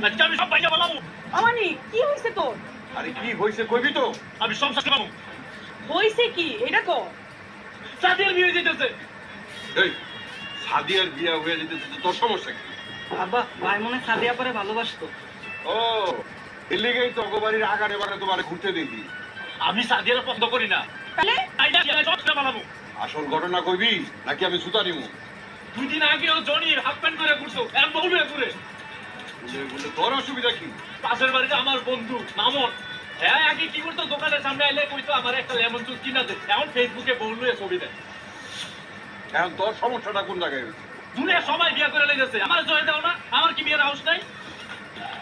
আজকে আমি সব ভাইয়া বলাবো। আমানি কি হইছে তোর? আরে কি হইছে কইবি তো? আমি সব সাথে পাবো। হইছে কি এটা কো? সাদিয়ার বিয়ে যেতেছে। এই সাদিয়ার বিয়া হয়ে যেতেছে তো তোর সমস্যা কি? আব্বা ভাই মনে হয় সাদিয়া পরে ভালোবাসতো। ও এর লিগেই তো বাড়ির আগানে বারে তোমার ঘুরতে দিবি। আমি সাদিয়ার পছন্দ করি না। তাহলে আইডা গেলে সব সাথে পালাবো। আসল ঘটনা কইবি নাকি আমি সুতা নিমু? 2 দিন আগেও জনি হাফ প্যান্ট করে ঘুরছো, এখন বলবে ঘুরে। বলে তোর অসুবিধা কি? পাশের বাড়িতে আমার বন্ধু মামন, হ্যাঁ আগে কি করতো, দোকানের সামনে আইলে কইতো আমার একটা লেমন জুস কিনা দে, এখন ফেসবুকে বললো ছবি দেয়। এখন তোর সমস্যাটা কোন জায়গায় হয়েছে? দুনিয়া সবাই বিয়া করে লেগেছে, আমার জয় দাও না, আমার কি বিয়ের হাউস নাই?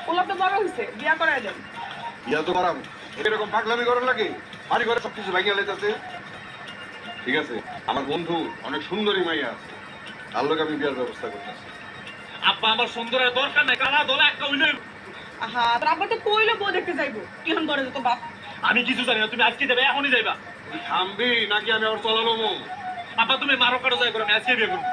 ওলা তো বড় হইছে, বিয়া করায় দেন। বিয়া তো করাম, এরকম পাগলামি করার লাগে? বাড়ি ঘরে সবকিছু ভাঙিয়া লাইতাছে। ঠিক আছে, আমার বন্ধু অনেক সুন্দরী মাইয়া আছে, তার লোক আমি বিয়ার ব্যবস্থা করতেছি। আব্বা আমার সুন্দরের দরকার নাই, কালা দলা একটা হইলে। আহা তোর আব্বা তো কইলো বউ দেখতে যাইবো, কিহন করে তো বাপ। আমি কিছু জানি না, তুমি আজকে যাবে, এখনই যাইবা। তুই থামবি নাকি আমি আবার চলালো? আব্বা তুমি মারো কারো যাই করো, আমি আজকে বিয়ে করবো।